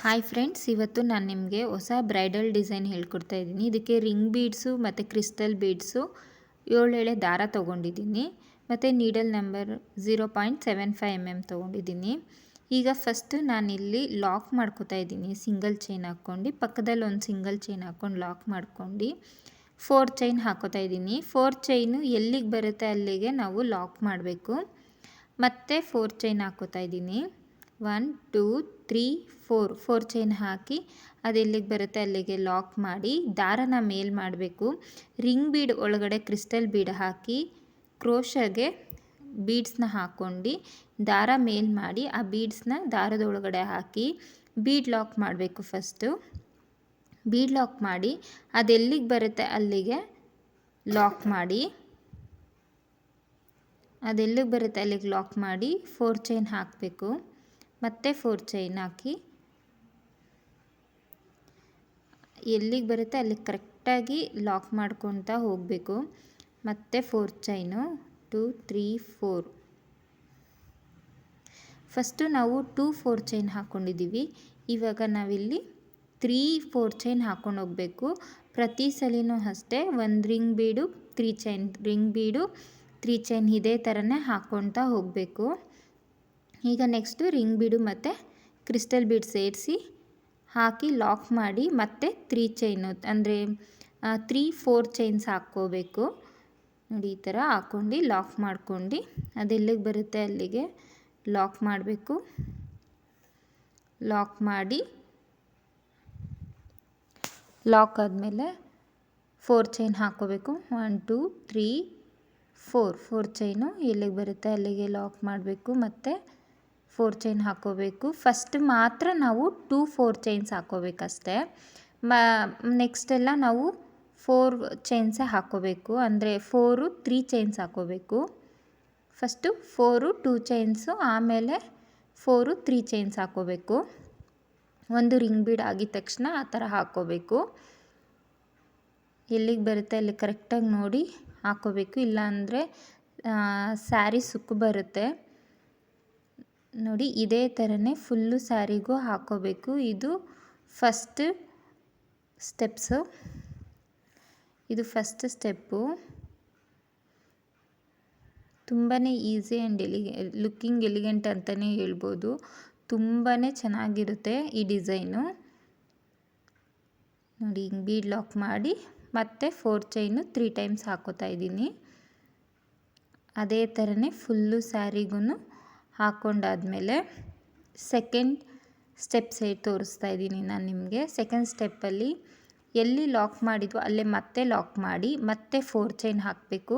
Hi friends, ಇವತ್ತು ನಾನು ನಿಮಗೆ ಹೊಸ ಬ್ರೈಡಲ್ ಡಿಸೈನ್ ಹೇಳ್ಕೊಡ್ತಾ ಇದ್ದೀನಿ. ಇದಕ್ಕೆ ರಿಂಗ್ ಬೀಡ್ಸು ಮತ್ತು ಕ್ರಿಸ್ಟಲ್ ಬೀಡ್ಸು 7 ಎಳೆ ದಾರ ತೊಗೊಂಡಿದ್ದೀನಿ ಮತ್ತು ನೀಡಲ್ ನಂಬರ್ 0.75 ತೊಗೊಂಡಿದ್ದೀನಿ. ಈಗ ಫಸ್ಟು ನಾನಿಲ್ಲಿ ಲಾಕ್ ಮಾಡ್ಕೋತಾ ಇದ್ದೀನಿ. ಸಿಂಗಲ್ ಚೈನ್ ಹಾಕ್ಕೊಂಡು ಪಕ್ಕದಲ್ಲಿ ಒಂದು ಸಿಂಗಲ್ ಚೈನ್ ಹಾಕ್ಕೊಂಡು ಲಾಕ್ ಮಾಡ್ಕೊಂಡು 4 ಚೈನ್ ಹಾಕೋತಾ ಇದ್ದೀನಿ. 4 ಚೈನು ಎಲ್ಲಿಗೆ ಬರುತ್ತೆ ಅಲ್ಲಿಗೆ ನಾವು ಲಾಕ್ ಮಾಡಬೇಕು. ಮತ್ತೆ 4 ಚೈನ್ ಹಾಕೋತಾ ಇದ್ದೀನಿ. 1 2 3 4 ಚೈನ್ ಹಾಕಿ ಅದೆಲ್ಲಿಗೆ ಬರುತ್ತೆ ಅಲ್ಲಿಗೆ ಲಾಕ್ ಮಾಡಿ ದಾರನ ಮೇಲ್ ಮಾಡಬೇಕು. ರಿಂಗ್ ಬೀಡ್ ಒಳಗಡೆ ಕ್ರಿಸ್ಟಲ್ ಬೀಡ್ ಹಾಕಿ ಕ್ರೋಶಗೆ ಬೀಡ್ಸ್ನ ಹಾಕ್ಕೊಂಡು ದಾರ ಮೇಲ್ ಮಾಡಿ ಆ ಬೀಡ್ಸ್ನ ದಾರದ ಒಳಗಡೆ ಹಾಕಿ ಬೀಡ್ ಲಾಕ್ ಮಾಡಬೇಕು. ಫಸ್ಟು ಬೀಡ್ ಲಾಕ್ ಮಾಡಿ ಅದೆಲ್ಲಿಗೆ ಬರುತ್ತೆ ಅಲ್ಲಿಗೆ ಲಾಕ್ ಮಾಡಿ ಅದೆಲ್ಲಿಗೆ ಬರುತ್ತೆ ಅಲ್ಲಿಗೆ ಲಾಕ್ ಮಾಡಿ 4 ಚೈನ್ ಹಾಕಬೇಕು. ಮತ್ತೆ 4 ಚೈನ್ ಹಾಕಿ ಎಲ್ಲಿಗೆ ಬರುತ್ತೆ ಅಲ್ಲಿಗೆ ಕರೆಕ್ಟಾಗಿ ಲಾಕ್ ಮಾಡ್ಕೊತಾ ಹೋಗಬೇಕು. ಮತ್ತೆ 4 ಚೈನು 2 3 4 ಫಸ್ಟು ನಾವು 2 4 ಚೈನ್ ಹಾಕ್ಕೊಂಡಿದ್ದೀವಿ. ಇವಾಗ ನಾವಿಲ್ಲಿ 3 4 ಚೈನ್ ಹಾಕ್ಕೊಂಡು ಹೋಗಬೇಕು. ಪ್ರತಿ ಸಲಿನೂ ಅಷ್ಟೇ ಒಂದು ರಿಂಗ್ ಬೀಡು 3 ಚೈನ್ ರಿಂಗ್ ಬೀಡು 3 ಚೈನ್ ಇದೇ ಥರನೇ ಹಾಕ್ಕೊತಾ ಹೋಗಬೇಕು. ಈಗ ನೆಕ್ಸ್ಟು ರಿಂಗ್ ಬೀಡು ಮತ್ತು ಕ್ರಿಸ್ಟಲ್ ಬೀಡ್ ಸೇರಿಸಿ ಹಾಕಿ ಲಾಕ್ ಮಾಡಿ ಮತ್ತೆ 3 ಚೈನು ಅಂದರೆ 3 4 ಚೈನ್ಸ್ ಹಾಕ್ಕೋಬೇಕು. ನೋಡಿ ಈ ಥರ ಹಾಕ್ಕೊಂಡು ಲಾಕ್ ಮಾಡ್ಕೊಂಡು ಅದೆಲ್ಲಿಗೆ ಬರುತ್ತೆ ಅಲ್ಲಿಗೆ ಲಾಕ್ ಮಾಡಬೇಕು. ಲಾಕ್ ಮಾಡಿ ಲಾಕ್ ಆದಮೇಲೆ 4 ಚೈನ್ ಹಾಕ್ಕೋಬೇಕು. 1 2 3 4 ಚೈನು ಎಲ್ಲಿಗೆ ಬರುತ್ತೆ ಅಲ್ಲಿಗೆ ಲಾಕ್ ಮಾಡಬೇಕು. ಮತ್ತು 4 ಚೈನ್ ಹಾಕ್ಕೋಬೇಕು. ಫಸ್ಟ್ ಮಾತ್ರ ನಾವು 2 4 ಚೈನ್ಸ್ ಹಾಕ್ಕೋಬೇಕಷ್ಟೆ. ನೆಕ್ಸ್ಟೆಲ್ಲ ನಾವು 4 ಚೈನ್ಸೇ ಹಾಕ್ಕೋಬೇಕು. ಅಂದರೆ 4 3 ಚೈನ್ಸ್ ಹಾಕ್ಕೋಬೇಕು. ಫಸ್ಟು 4 2 ಚೈನ್ಸು ಆಮೇಲೆ 4 3 ಚೈನ್ಸ್ ಹಾಕ್ಕೋಬೇಕು. ಒಂದು ರಿಂಗ್ ಬೀಡ್ ಆಗಿದ ತಕ್ಷಣ ಆ ಥರ ಹಾಕ್ಕೋಬೇಕು. ಎಲ್ಲಿಗೆ ಬರುತ್ತೆ ಅಲ್ಲಿ ಕರೆಕ್ಟಾಗಿ ನೋಡಿ ಹಾಕ್ಕೋಬೇಕು. ಇಲ್ಲಾಂದರೆ ಸ್ಯಾರಿ ಸುಕ್ಕು ಬರುತ್ತೆ. ನೋಡಿ ಇದೇ ಥರನೇ ಫುಲ್ಲು ಸ್ಯಾರಿಗೂ ಹಾಕ್ಕೋಬೇಕು. ಇದು ಫಸ್ಟ್ ಸ್ಟೆಪ್ಸು. ಇದು ಫಸ್ಟ್ ಸ್ಟೆಪ್ಪು. ತುಂಬಾ ಈಸಿ ಆ್ಯಂಡ್ ಲುಕ್ಕಿಂಗ್ ಎಲಿಗೆಂಟ್ ಅಂತಲೇ ಹೇಳ್ಬೋದು. ತುಂಬಾ ಚೆನ್ನಾಗಿರುತ್ತೆ ಈ ಡಿಸೈನು. ನೋಡಿ ಹಿಂಗೆ ಬೀಡ್ ಲಾಕ್ ಮಾಡಿ ಮತ್ತೆ 4 ಚೈನು 3 ಟೈಮ್ಸ್ ಹಾಕೋತಾ ಇದ್ದೀನಿ. ಅದೇ ಥರನೇ ಫುಲ್ಲು ಸ್ಯಾರಿಗೂ ಹಾಕ್ಕೊಂಡಾದ್ಮೇಲೆ ಸೆಕೆಂಡ್ ಸ್ಟೆಪ್ ಸೈಡ್ ತೋರಿಸ್ತಾ ಇದ್ದೀನಿ ನಾನು ನಿಮಗೆ. ಸೆಕೆಂಡ್ ಸ್ಟೆಪ್ಪಲ್ಲಿ ಎಲ್ಲಿ ಲಾಕ್ ಮಾಡಿದ್ವೋ ಅಲ್ಲೇ ಮತ್ತೆ ಲಾಕ್ ಮಾಡಿ ಮತ್ತೆ 4 ಚೈನ್ ಹಾಕಬೇಕು.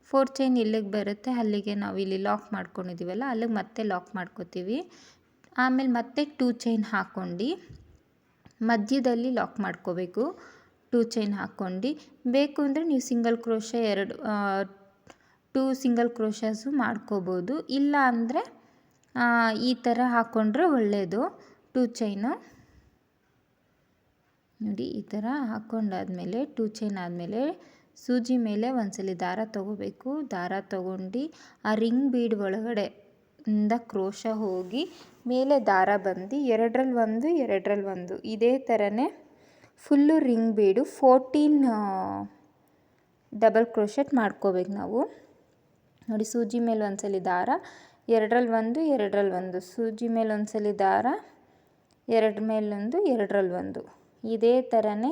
4 ಚೈನ್ ಎಲ್ಲಿಗೆ ಬರುತ್ತೆ ಅಲ್ಲಿಗೆ ನಾವು ಇಲ್ಲಿ ಲಾಕ್ ಮಾಡ್ಕೊಂಡಿದ್ದೀವಲ್ಲ ಅಲ್ಲಿಗೆ ಮತ್ತೆ ಲಾಕ್ ಮಾಡ್ಕೋತೀವಿ. ಆಮೇಲೆ ಮತ್ತೆ 2 ಚೈನ್ ಹಾಕ್ಕೊಂಡು ಮಧ್ಯದಲ್ಲಿ ಲಾಕ್ ಮಾಡ್ಕೋಬೇಕು. 2 ಚೈನ್ ಹಾಕ್ಕೊಂಡು ಬೇಕು ಅಂದರೆ ನೀವು ಸಿಂಗಲ್ ಕ್ರೋಶ 2 ಸಿಂಗಲ್ ಕ್ರೋಶಸು ಮಾಡ್ಕೋಬೋದು. ಇಲ್ಲ ಅಂದರೆ ಈ ಥರ ಹಾಕ್ಕೊಂಡ್ರೆ ಒಳ್ಳೆಯದು. 2 ಚೈನು ನೋಡಿ ಈ ಥರ ಹಾಕ್ಕೊಂಡಾದ್ಮೇಲೆ 2 ಚೈನ್ ಆದಮೇಲೆ ಸೂಜಿ ಮೇಲೆ ಒಂದ್ಸಲಿ ದಾರ ತೊಗೋಬೇಕು. ದಾರ ತೊಗೊಂಡು ಆ ರಿಂಗ್ ಬೀಡ್ ಒಳಗಡೆ ಇಂದ ಕ್ರೋಶ ಹೋಗಿ ಮೇಲೆ ದಾರ ಬಂದು 2ರಲ್ಲಿ 1 2ರಲ್ಲಿ 1 ಇದೇ ಥರನೇ ಫುಲ್ಲು ರಿಂಗ್ ಬೀಡು 14 ಡಬಲ್ ಕ್ರೋಶೆಟ್ ಮಾಡ್ಕೋಬೇಕು ನಾವು. ನೋಡಿ ಸೂಜಿ ಮೇಲೆ ಒಂದ್ಸಲಿ ದಾರ 2ರಲ್ಲಿ 1 2ರಲ್ಲಿ 1 ಸೂಜಿ ಮೇಲೆ ಒಂದ್ಸಲಿ ದಾರ 2 ಮೇಲೊಂದು 2ರಲ್ಲಿ 1 ಇದೇ ಥರನೇ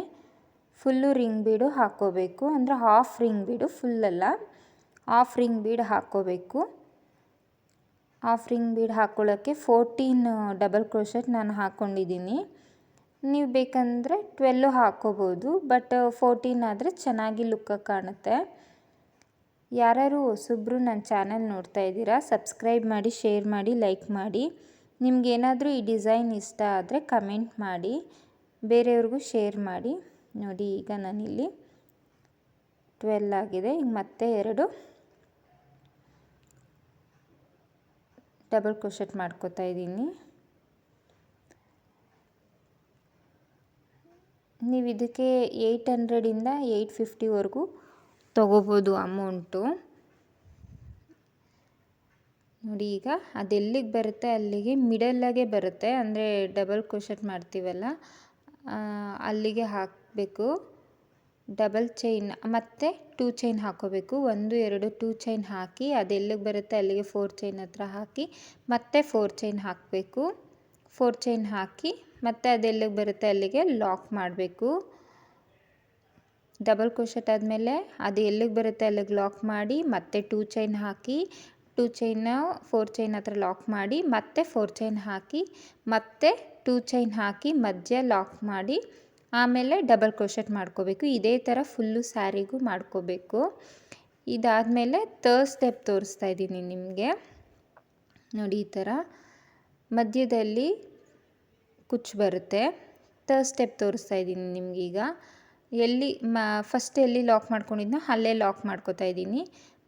ಫುಲ್ಲು ರಿಂಗ್ ಬೀಡು ಹಾಕ್ಕೋಬೇಕು. ಅಂದರೆ ಹಾಫ್ ರಿಂಗ್ ಬೀಡು ಫುಲ್ಲಲ್ಲ, ಹಾಫ್ ರಿಂಗ್ ಬೀಡ್ ಹಾಕ್ಕೋಬೇಕು. ಹಾಫ್ ರಿಂಗ್ ಬೀಡ್ ಹಾಕ್ಕೊಳ್ಳೋಕ್ಕೆ 14 ಡಬಲ್ ಕ್ರೋಶೆಟ್ ನಾನು ಹಾಕ್ಕೊಂಡಿದ್ದೀನಿ. ನೀವು ಬೇಕಂದರೆ 12 ಹಾಕ್ಕೋಬೋದು. ಬಟ್ 14 ಆದರೆ ಚೆನ್ನಾಗಿ ಲುಕ್ಕಾಗಿ ಕಾಣುತ್ತೆ. ಯಾರ್ಯಾರು ಹೊಸಬ್ರು ನನ್ನ ಚಾನಲ್ ನೋಡ್ತಾ ಇದ್ದೀರಾ ಸಬ್ಸ್ಕ್ರೈಬ್ ಮಾಡಿ, ಶೇರ್ ಮಾಡಿ, ಲೈಕ್ ಮಾಡಿ. ನಿಮಗೇನಾದರೂ ಈ ಡಿಸೈನ್ ಇಷ್ಟ ಆದರೆ ಕಮೆಂಟ್ ಮಾಡಿ, ಬೇರೆಯವ್ರಿಗೂ ಶೇರ್ ಮಾಡಿ. ನೋಡಿ ಈಗ ನಾನಿಲ್ಲಿ 12 ಆಗಿದೆ. ಈಗ ಮತ್ತೆ 2 ಡಬಲ್ ಕ್ರೋಶೆಟ್ ಮಾಡ್ಕೋತಾ ಇದ್ದೀನಿ. ನೀವು ಇದಕ್ಕೆ 800ಇಂದ 850ವರೆಗೂ ತೊಗೋಬೋದು ಅಮೌಂಟು. ನೋಡಿ ಈಗ ಅದೆಲ್ಲಿಗೆ ಬರುತ್ತೆ ಅಲ್ಲಿಗೆ ಮಿಡಲ್ಲಾಗೆ ಬರುತ್ತೆ, ಅಂದರೆ ಡಬಲ್ ಕ್ರೋಶೆಟ್ ಮಾಡ್ತೀವಲ್ಲ ಅಲ್ಲಿಗೆ ಹಾಕಬೇಕು. ಡಬಲ್ ಚೈನ್ ಮತ್ತು 2 ಚೈನ್ ಹಾಕೋಬೇಕು. 1 2 2 ಚೈನ್ ಹಾಕಿ ಅದೆಲ್ಲಿಗೆ ಬರುತ್ತೆ ಅಲ್ಲಿಗೆ 4 ಚೈನ್ ಹತ್ರ ಹಾಕಿ ಮತ್ತೆ 4 ಚೈನ್ ಹಾಕಬೇಕು. 4 ಚೈನ್ ಹಾಕಿ ಮತ್ತೆ ಅದೆಲ್ಲಿಗೆ ಬರುತ್ತೆ ಅಲ್ಲಿಗೆ ಲಾಕ್ ಮಾಡಬೇಕು. ಡಬಲ್ ಕ್ರೋಶೆಟ್ ಆದಮೇಲೆ ಅದು ಎಲ್ಲಿಗೆ ಬರುತ್ತೆ ಅಲ್ಲಿಗೆ ಲಾಕ್ ಮಾಡಿ ಮತ್ತೆ 2 ಚೈನ್ ಹಾಕಿ 2 ಚೈನ್ನ 4 ಚೈನ್ ಹತ್ರ ಲಾಕ್ ಮಾಡಿ ಮತ್ತೆ 4 ಚೈನ್ ಹಾಕಿ ಮತ್ತೆ 2 ಚೈನ್ ಹಾಕಿ ಮಧ್ಯ ಲಾಕ್ ಮಾಡಿ ಆಮೇಲೆ ಡಬಲ್ ಕ್ರೋಶೆಟ್ ಮಾಡ್ಕೋಬೇಕು. ಇದೇ ಥರ ಫುಲ್ಲು ಸ್ಯಾರಿಗೂ ಮಾಡ್ಕೋಬೇಕು. ಇದಾದಮೇಲೆ ಥರ್ಡ್ ಸ್ಟೆಪ್ ತೋರಿಸ್ತಾ ಇದ್ದೀನಿ ನಿಮಗೆ. ನೋಡಿ ಈ ಥರ ಮಧ್ಯದಲ್ಲಿ ಕುಚ್ಚು ಬರುತ್ತೆ. ಥರ್ಡ್ ಸ್ಟೆಪ್ ತೋರಿಸ್ತಾ ಇದ್ದೀನಿ ನಿಮಗೀಗ. ಫಸ್ಟ್ ಎಲ್ಲಿ ಲಾಕ್ ಮಾಡ್ಕೊಂಡಿದ್ನೋ ಅಲ್ಲೇ ಲಾಕ್ ಮಾಡ್ಕೋತಾ ಇದ್ದೀನಿ.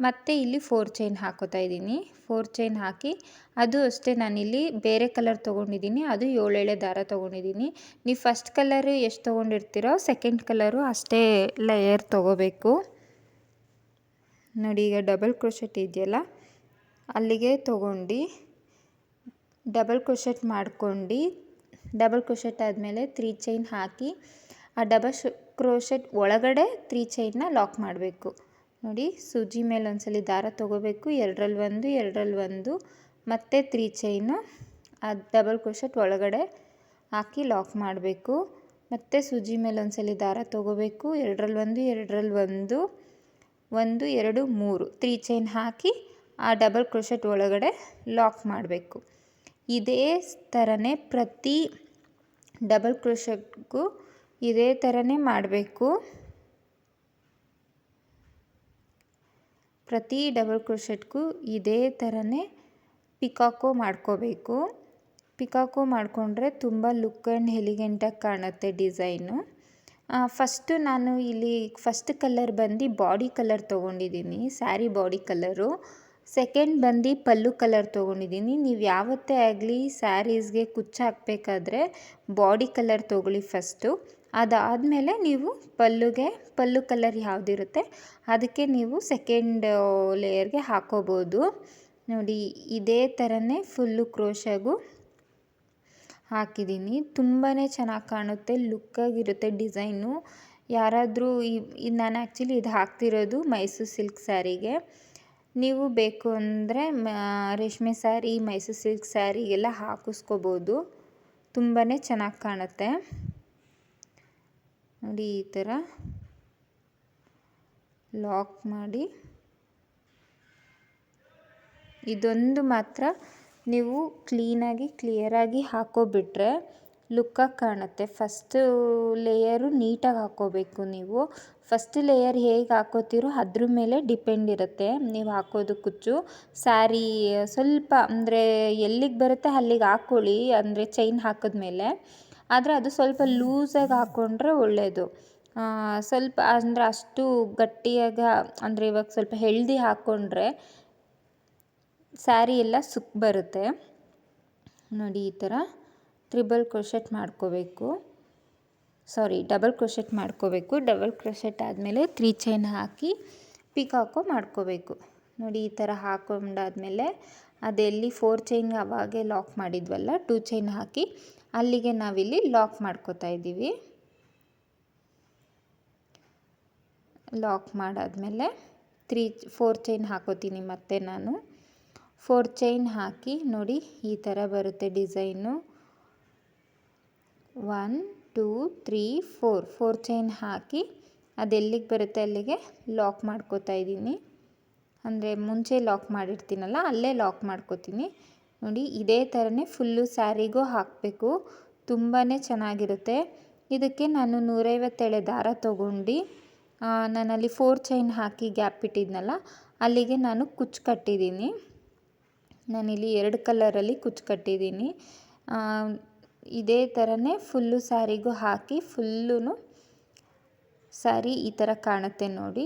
ಮತ್ತು ಇಲ್ಲಿ 4 ಚೈನ್ ಹಾಕೋತಾ ಇದ್ದೀನಿ. 4 ಚೈನ್ ಹಾಕಿ ಅದು ಅಷ್ಟೇ, ನಾನಿಲ್ಲಿ ಬೇರೆ ಕಲರ್ ತೊಗೊಂಡಿದ್ದೀನಿ, ಅದು 7 ಎಳೆ ದಾರ ತೊಗೊಂಡಿದ್ದೀನಿ. ನೀವು ಫಸ್ಟ್ ಕಲರು ಎಷ್ಟು ತೊಗೊಂಡಿರ್ತೀರೋ ಸೆಕೆಂಡ್ ಕಲರು ಅಷ್ಟೇ ಲೇಯರ್ ತೊಗೋಬೇಕು. ನೋಡಿ ಈಗ ಡಬಲ್ ಕ್ರೋಶೆಟ್ ಇದೆಯಲ್ಲ ಅಲ್ಲಿಗೆ ತೊಗೊಂಡು ಡಬಲ್ ಕ್ರೋಶೆಟ್ ಮಾಡ್ಕೊಂಡು ಡಬಲ್ ಕ್ರೋಶೆಟ್ ಆದಮೇಲೆ 3 ಚೈನ್ ಹಾಕಿ ಆ ಡಬಲ್ ಕ್ರೋಶೆಟ್ ಒಳಗಡೆ 3 ಚೈನ್ನ ಲಾಕ್ ಮಾಡಬೇಕು. ನೋಡಿ ಸೂಜಿ ಮೇಲೆ ಒಂದ್ಸಲಿ ದಾರ ತೊಗೋಬೇಕು, 2ರಲ್ಲಿ 1 2ರಲ್ಲಿ 1 ಮತ್ತು 3 ಚೈನು ಆ ಡಬಲ್ ಕ್ರೋಶೆಟ್ ಒಳಗಡೆ ಹಾಕಿ ಲಾಕ್ ಮಾಡಬೇಕು. ಮತ್ತು ಸೂಜಿ ಮೇಲೆ ಒಂದ್ಸಲಿ ದಾರ ತೊಗೋಬೇಕು, 2ರಲ್ಲಿ 1 2ರಲ್ಲಿ 1 1 2 3 3 ಚೈನ್ ಹಾಕಿ ಆ ಡಬಲ್ ಕ್ರೋಶೆಟ್ ಒಳಗಡೆ ಲಾಕ್ ಮಾಡಬೇಕು. ಇದೇ ಥರನೇ ಪ್ರತಿ ಡಬಲ್ ಕ್ರೋಶೆಟ್ಗೂ ಇದೇ ಥರನೇ ಮಾಡಬೇಕು. ಪ್ರತಿ ಡಬಲ್ ಕ್ರೋಶೆಟ್ಗೂ ಇದೇ ಥರನೇ ಪಿಕಾಕೋ ಮಾಡ್ಕೋಬೇಕು. ಪಿಕಾಕೋ ಮಾಡಿಕೊಂಡ್ರೆ ತುಂಬ ಲುಕ್ ಆ್ಯಂಡ್ ಎಲಿಗೆಂಟಾಗಿ ಕಾಣುತ್ತೆ ಡಿಸೈನು. ಫಸ್ಟು ನಾನು ಇಲ್ಲಿ ಫಸ್ಟ್ ಕಲರ್ ಬಂದು ಬಾಡಿ ಕಲರ್ ತೊಗೊಂಡಿದ್ದೀನಿ, ಸ್ಯಾರಿ ಬಾಡಿ ಕಲರು. ಸೆಕೆಂಡ್ ಬಂದು ಪಲ್ಲು ಕಲರ್ ತೊಗೊಂಡಿದ್ದೀನಿ. ನೀವು ಯಾವತ್ತೇ ಆಗಲಿ ಸ್ಯಾರೀಸ್ಗೆ ಕುಚ್ಚು ಹಾಕಬೇಕಾದ್ರೆ ಬಾಡಿ ಕಲರ್ ತೊಗೊಳ್ಳಿ ಫಸ್ಟು. ಅದಾದಮೇಲೆ ನೀವು ಪಲ್ಲು ಕಲರ್ ಯಾವುದಿರುತ್ತೆ ಅದಕ್ಕೆ ನೀವು ಸೆಕೆಂಡ್ ಲೇಯರ್ಗೆ ಹಾಕೋಬೋದು. ನೋಡಿ ಇದೇ ಥರನೇ ಫುಲ್ಲು ಕ್ರೋಶಗೂ ಹಾಕಿದ್ದೀನಿ. ತುಂಬಾ ಚೆನ್ನಾಗಿ ಕಾಣುತ್ತೆ, ಲುಕ್ಕಾಗಿರುತ್ತೆ ಡಿಸೈನು. ಯಾರಾದರೂ ನಾನು ಆ್ಯಕ್ಚುಲಿ ಇದು ಹಾಕ್ತಿರೋದು ಮೈಸೂರು ಸಿಲ್ಕ್ ಸ್ಯಾರಿಗೆ. ನೀವು ಬೇಕು ಅಂದರೆ ರೇಷ್ಮೆ ಸ್ಯಾರಿ, ಮೈಸೂರು ಸಿಲ್ಕ್ ಸ್ಯಾರಿಗೆಲ್ಲ ಹಾಕಿಸ್ಕೋಬೋದು, ತುಂಬಾ ಚೆನ್ನಾಗಿ ಕಾಣುತ್ತೆ. ನೋಡಿ ಈ ಥರ ಲಾಕ್ ಮಾಡಿ ಇದೊಂದು ಮಾತ್ರ ನೀವು ಕ್ಲಿಯರಾಗಿ ಹಾಕೋಬಿಟ್ರೆ ಲುಕ್ಕಾಗಿ ಕಾಣುತ್ತೆ. ಫಸ್ಟು ಲೇಯರು ನೀಟಾಗಿ ಹಾಕ್ಕೋಬೇಕು. ನೀವು ಫಸ್ಟ್ ಲೇಯರ್ ಹೇಗೆ ಹಾಕೋತೀರೋ ಅದ್ರ ಮೇಲೆ ಡಿಪೆಂಡ್ ಇರುತ್ತೆ ನೀವು ಹಾಕೋದು ಕುಚ್ಚು. ಸ್ಯಾರಿ ಸ್ವಲ್ಪ ಅಂದರೆ ಎಲ್ಲಿಗೆ ಬರುತ್ತೆ ಅಲ್ಲಿಗೆ ಹಾಕ್ಕೊಳ್ಳಿ, ಅಂದರೆ ಚೈನ್ ಹಾಕಿದ್ಮೇಲೆ. ಆದರೆ ಅದು ಸ್ವಲ್ಪ ಲೂಸಾಗಿ ಹಾಕ್ಕೊಂಡ್ರೆ ಒಳ್ಳೆಯದು. ಸ್ವಲ್ಪ ಅಂದರೆ ಅಷ್ಟು ಗಟ್ಟಿಯಾಗಿ ಅಂದರೆ ಇವಾಗ ಸ್ವಲ್ಪ ಹೆಲ್ದಿ ಹಾಕ್ಕೊಂಡ್ರೆ ಸ್ಯಾರಿ ಎಲ್ಲ ಸುಕ್ ಬರುತ್ತೆ. ನೋಡಿ ಈ ಥರ ಡಬಲ್ ಕ್ರೋಶೆಟ್ ಮಾಡ್ಕೋಬೇಕು. ಡಬಲ್ ಕ್ರೋಶೆಟ್ ಆದಮೇಲೆ 3 ಚೈನ್ ಹಾಕಿ ಪಿಕಾಕೋ ಮಾಡ್ಕೋಬೇಕು. ನೋಡಿ ಈ ಥರ ಹಾಕೊಂಡಾದ್ಮೇಲೆ ಅದೆಲ್ಲಿ 4 ಚೈನ್ಗೆ ಅವಾಗೆ ಲಾಕ್ ಮಾಡಿದ್ವಲ್ಲ 2 ಚೈನ್ ಹಾಕಿ ಅಲ್ಲಿಗೆ ನಾವಿಲ್ಲಿ ಲಾಕ್ ಮಾಡ್ಕೋತಾ ಇದ್ದೀವಿ. ಲಾಕ್ ಮಾಡಾದ್ಮೇಲೆ 4 ಚೈನ್ ಹಾಕೋತೀನಿ ಮತ್ತೆ ನಾನು. 4 ಚೈನ್ ಹಾಕಿ ನೋಡಿ ಈ ಥರ ಬರುತ್ತೆ ಡಿಸೈನು. 1 2 3 4 ಚೈನ್ ಹಾಕಿ ಅದೆಲ್ಲಿಗೆ ಬರುತ್ತೆ ಅಲ್ಲಿಗೆ ಲಾಕ್ ಮಾಡ್ಕೋತಾ ಇದ್ದೀನಿ. ಅಂದರೆ ಮುಂಚೆ ಲಾಕ್ ಮಾಡಿರ್ತೀನಲ್ಲ ಅಲ್ಲೇ ಲಾಕ್ ಮಾಡ್ಕೋತೀನಿ. ನೋಡಿ ಇದೇ ಥರನೇ ಫುಲ್ಲು ಸ್ಯಾರಿಗೂ ಹಾಕಬೇಕು, ತುಂಬಾ ಚೆನ್ನಾಗಿರುತ್ತೆ. ಇದಕ್ಕೆ ನಾನು 150 ಎಳೆ ದಾರ ತೊಗೊಂಡು ನಾನಲ್ಲಿ 4 ಚೈನ್ ಹಾಕಿ ಗ್ಯಾಪ್ ಇಟ್ಟಿದ್ನಲ್ಲ ಅಲ್ಲಿಗೆ ನಾನು ಕುಚ್ಚು ಕಟ್ಟಿದ್ದೀನಿ. ನಾನಿಲ್ಲಿ 2 ಕಲರಲ್ಲಿ ಕುಚ್ಚು ಕಟ್ಟಿದ್ದೀನಿ. ಇದೇ ಥರನೇ ಫುಲ್ಲು ಸ್ಯಾರಿಗೂ ಹಾಕಿ ಫುಲ್ಲೂ ಸ್ಯಾರಿ ಈ ಥರ ಕಾಣುತ್ತೆ ನೋಡಿ.